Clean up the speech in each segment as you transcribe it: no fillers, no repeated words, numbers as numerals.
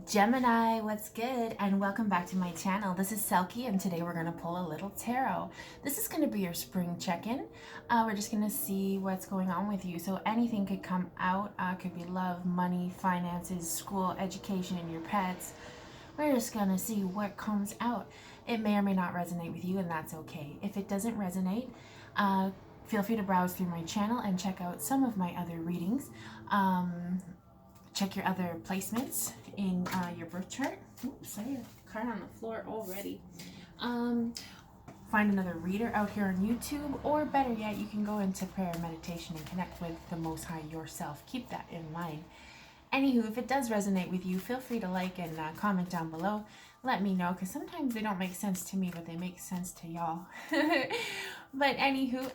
Gemini, what's good? And welcome back to my channel. This is Selkie, and today we're going to pull a little tarot. This is going to be your spring check-in. We're just going to see what's going on with you. So anything could come out. Could be love, money, finances, school, education, and your pets. We're just going to see what comes out. It may or may not resonate with you, and that's okay. If it doesn't resonate, feel free to browse through my channel and check out some of my other readings. Check your other placements in your birth chart. Oops, I have a card on the floor already. Find another reader out here on YouTube, or better yet, you can go into prayer and meditation and connect with the Most High yourself. Keep that in mind. Anywho, if it does resonate with you, feel free to like and comment down below. Let me know, because sometimes they don't make sense to me, but they make sense to y'all. But anywho,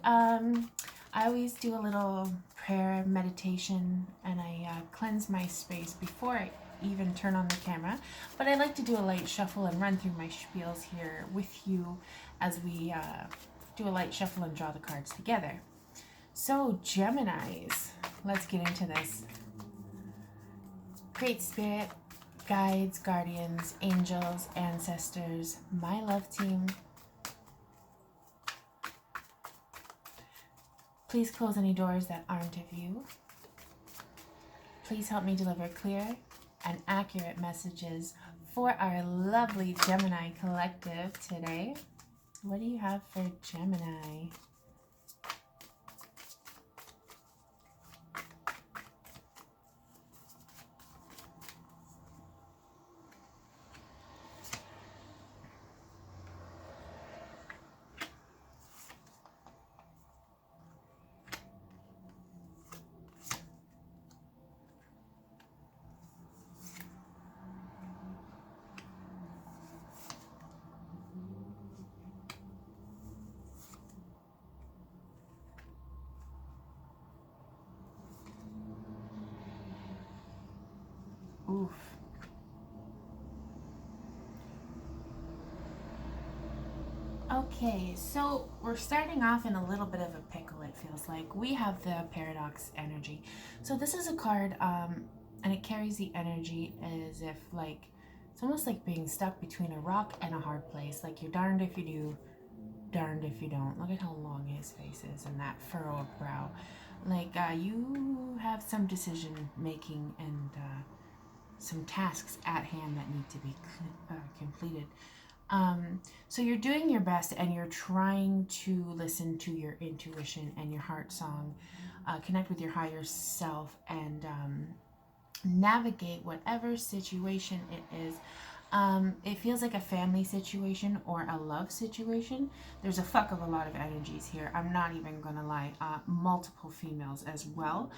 I always do a little prayer meditation, and I cleanse my space before I even turn on the camera. But I like to do a light shuffle and run through my spiels here with you as we do a light shuffle and draw the cards together. So Geminis, let's get into this. Great Spirit, guides, guardians, angels, ancestors, my love team, please close any doors that aren't of you. Please help me deliver clear and accurate messages for our lovely Gemini collective today. What do you have for Gemini? Oof. Okay, so we're starting off in a little bit of a pickle, it feels like. We have the paradox energy. So this is a card, and it carries the energy as if, like, it's almost like being stuck between a rock and a hard place. Like, you're darned if you do, darned if you don't. Look at how long his face is and that furrowed brow. Like, you have some decision making and some tasks at hand that need to be completed. So you're doing your best, and you're trying to listen to your intuition and your heart song, connect with your higher self, and navigate whatever situation it is. It feels like a family situation or a love situation. There's a fuck of a lot of energies here. I'm not even gonna lie. Multiple females as well.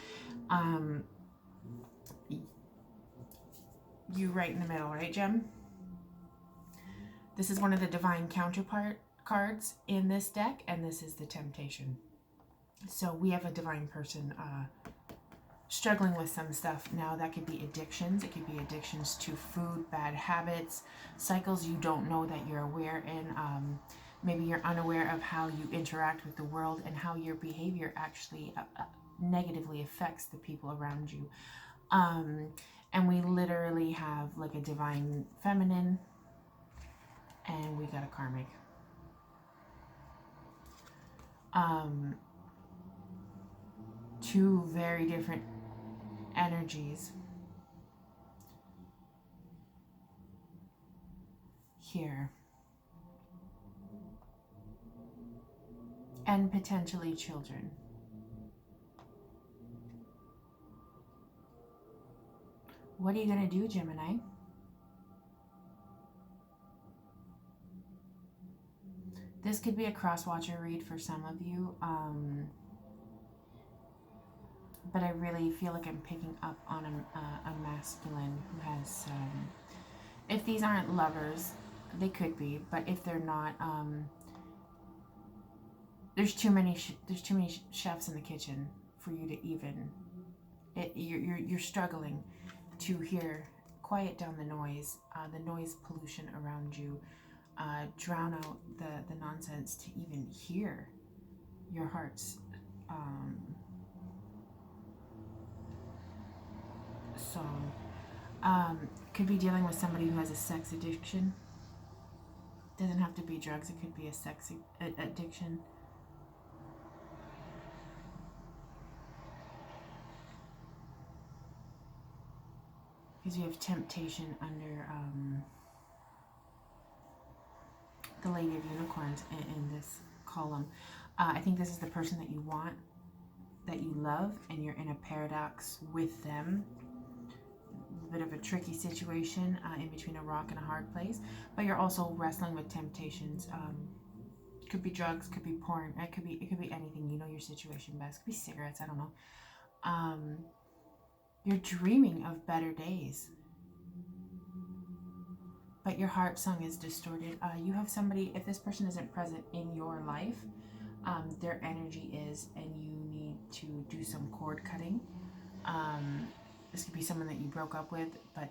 You right in the middle, right, Gem? This is one of the divine counterpart cards in this deck, and this is the temptation. So we have a divine person struggling with some stuff now. That could be addictions. It could be addictions to food, bad habits, cycles you don't know that you're aware in. Maybe you're unaware of how you interact with the world and how your behavior actually negatively affects the people around you. And we literally have like a divine feminine, and we got a karmic. Two very different energies here. And potentially children. What are you going to do, Gemini? This could be a cross-watcher read for some of you, but I really feel like I'm picking up on a masculine who has, if these aren't lovers, they could be, but if they're not, there's too many chefs in the kitchen for you to even, you're struggling to hear, quiet down the noise pollution around you. Drown out the nonsense to even hear your heart's song. Could be dealing with somebody who has a sex addiction. Doesn't have to be drugs. It could be a sex addiction. Because you have temptation under the Lady of Unicorns in this column. I think this is the person that you want, that you love, and you're in a paradox with them. A bit of a tricky situation, in between a rock and a hard place, but you're also wrestling with temptations. Could be drugs, could be porn, it could be anything. You know your situation best. Could be cigarettes, I don't know. You're dreaming of better days, but your heart song is distorted. You have somebody, if this person isn't present in your life, their energy is, and you need to do some cord cutting. This could be someone that you broke up with, but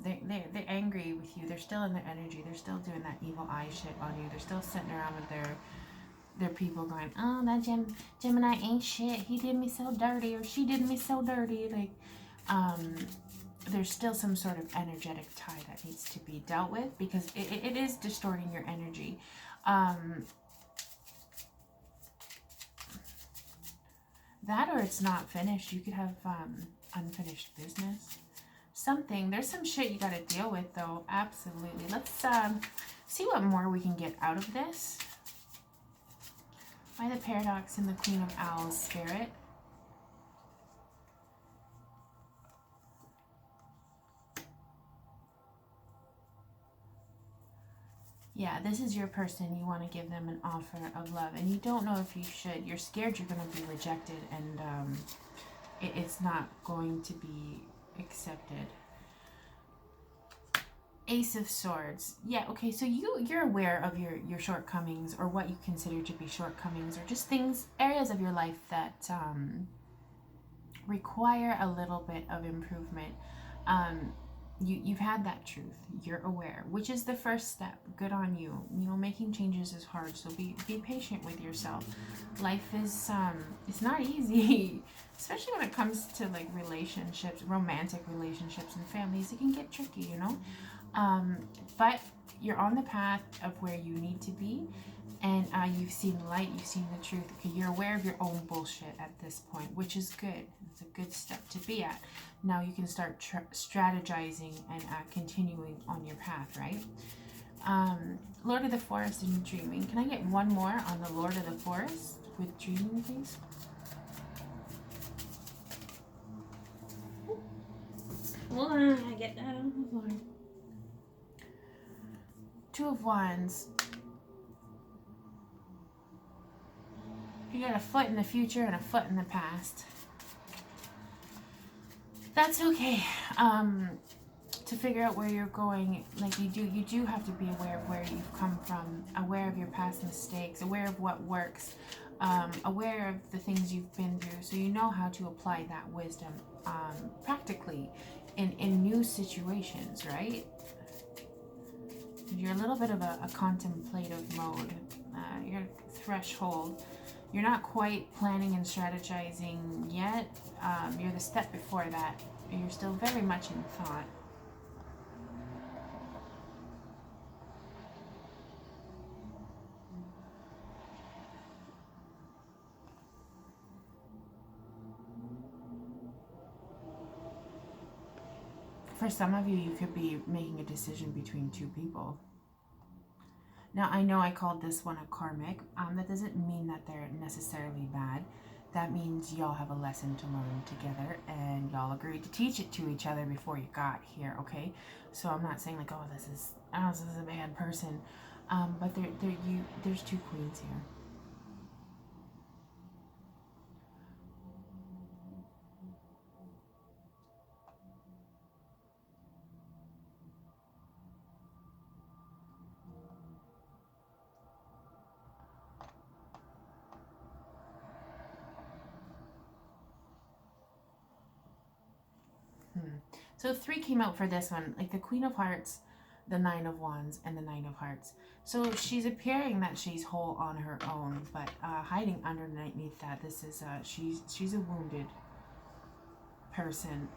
they're angry with you. They're still in their energy. They're still doing that evil eye shit on you. They're still sitting around with their people going, oh, that Gemini ain't shit. He did me so dirty, or she did me so dirty. Like, there's still some sort of energetic tie that needs to be dealt with, because it is distorting your energy. That, or it's not finished. You could have unfinished business. Something. There's some shit you got to deal with, though. Absolutely. Let's see what more we can get out of this. By the Paradox and the Queen of Owls spirit. Yeah, this is your person. You want to give them an offer of love, and you don't know if you should. You're scared you're going to be rejected, and it's not going to be accepted. Ace of Swords. Yeah, okay, so you're aware of your shortcomings, or what you consider to be shortcomings, or just things, areas of your life that require a little bit of improvement. You've had that truth. You're aware, which is the first step. Good on you. You know, making changes is hard, so be patient with yourself. Life is it's not easy, especially when it comes to like relationships, romantic relationships and families. It can get tricky, you know. But you're on the path of where you need to be, and you've seen light, you've seen the truth. Okay, you're aware of your own bullshit at this point, which is good. It's a good step to be at. Now you can start strategizing and continuing on your path, right? Lord of the Forest and dreaming. Can I get one more on the Lord of the Forest with dreaming, please? Hold on, I get that on the floor. Two of Wands. You got a foot in the future and a foot in the past. That's okay. To figure out where you're going, like you do have to be aware of where you've come from, aware of your past mistakes, aware of what works, aware of the things you've been through, so you know how to apply that wisdom practically in new situations, right? You're a little bit of a contemplative mode. Your threshold. You're not quite planning and strategizing yet. You're the step before that. You're still very much in thought. For some of you, you could be making a decision between two people. Now, I know I called this one a karmic. That doesn't mean that they're necessarily bad. That means y'all have a lesson to learn together, and y'all agreed to teach it to each other before you got here, okay? So I'm not saying like, oh, this is a bad person. But there's two queens here. So 3 came out for this one, like the Queen of Hearts, the Nine of Wands, and the Nine of Hearts. So she's appearing that she's whole on her own, but hiding underneath that, this is she's a wounded person.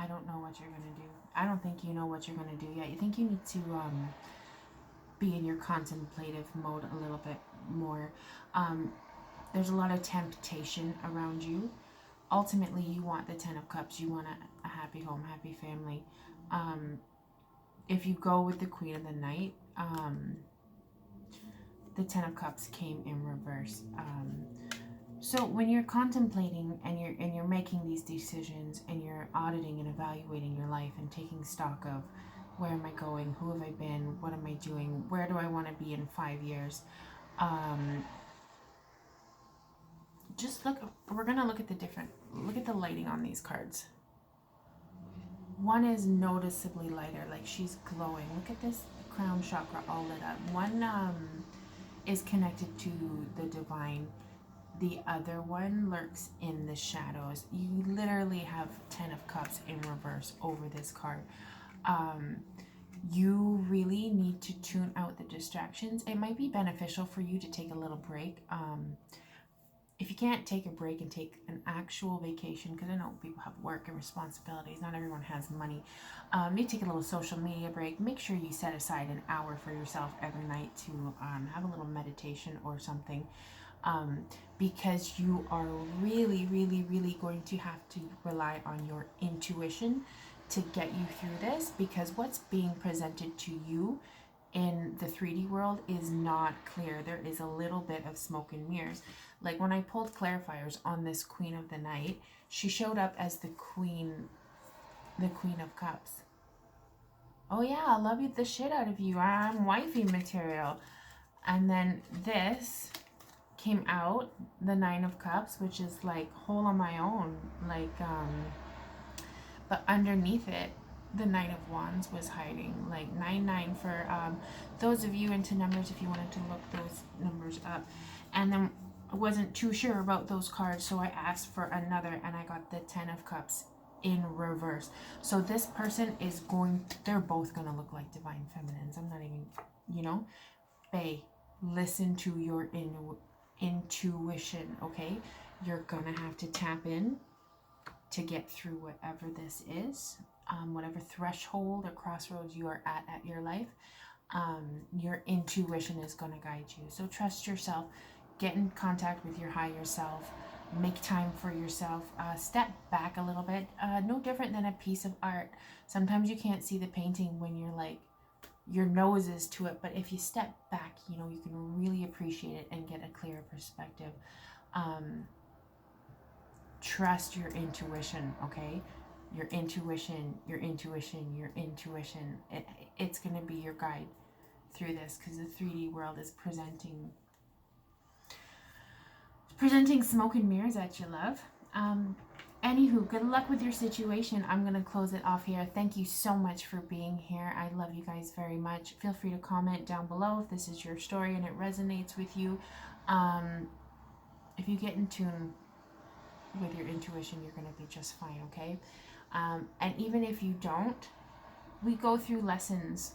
I don't know what you're going to do. I don't think you know what you're going to do yet. You think you need to be in your contemplative mode a little bit more. There's a lot of temptation around you. Ultimately, you want the 10 of Cups. You want a happy home, happy family. If you go with the Queen of the Night, the 10 of Cups came in reverse. So when you're contemplating and you're making these decisions and you're auditing and evaluating your life and taking stock of where am I going, who have I been, what am I doing, where do I want to be in 5 years, just look. We're gonna look at the lighting on these cards. One is noticeably lighter, like she's glowing. Look at this crown chakra all lit up. One is connected to the divine. The other one lurks in the shadows. You literally have 10 of Cups in reverse over this card. You really need to tune out the distractions. It might be beneficial for you to take a little break. If you can't take a break and take an actual vacation, because I know people have work and responsibilities, not everyone has money, maybe take a little social media break. Make sure you set aside an hour for yourself every night to have a little meditation or something, because you are really, really, really going to have to rely on your intuition to get you through this, because what's being presented to you in the 3D world is not clear. There is a little bit of smoke and mirrors. Like when I pulled clarifiers on this Queen of the Night, she showed up as the Queen of Cups. Oh yeah, I love you the shit out of you. I'm wifey material. And then this came out, the 9 of Cups, which is like whole on my own. Like, but underneath it, the 9 of Wands was hiding, like 9-9 for those of you into numbers, if you wanted to look those numbers up. And then I wasn't too sure about those cards, so I asked for another, and I got the 10 of Cups in reverse. So this person is they're both going to look like divine feminines. I'm not even, Bae, listen to your intuition, okay? You're going to have to tap in to get through whatever this is. Whatever threshold or crossroads you are at your life, your intuition is going to guide you. So trust yourself, get in contact with your higher self, make time for yourself, step back a little bit, no different than a piece of art. Sometimes you can't see the painting when you're like, your nose is to it, but if you step back, you can really appreciate it and get a clearer perspective. Trust your intuition, okay? Your intuition. It's going to be your guide through this, because the 3D world is presenting smoke and mirrors at you, love. Anywho, good luck with your situation. I'm going to close it off here. Thank you so much for being here. I love you guys very much. Feel free to comment down below if this is your story and it resonates with you. If you get in tune with your intuition, you're going to be just fine, okay? And even if you don't, we go through lessons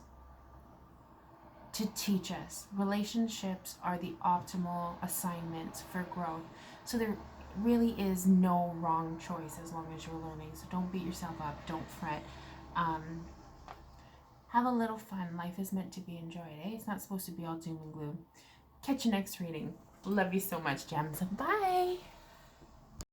to teach us. Relationships are the optimal assignments for growth. So there really is no wrong choice as long as you're learning. So don't beat yourself up. Don't fret. Have a little fun. Life is meant to be enjoyed, eh? It's not supposed to be all doom and gloom. Catch you next reading. Love you so much, gems. Bye.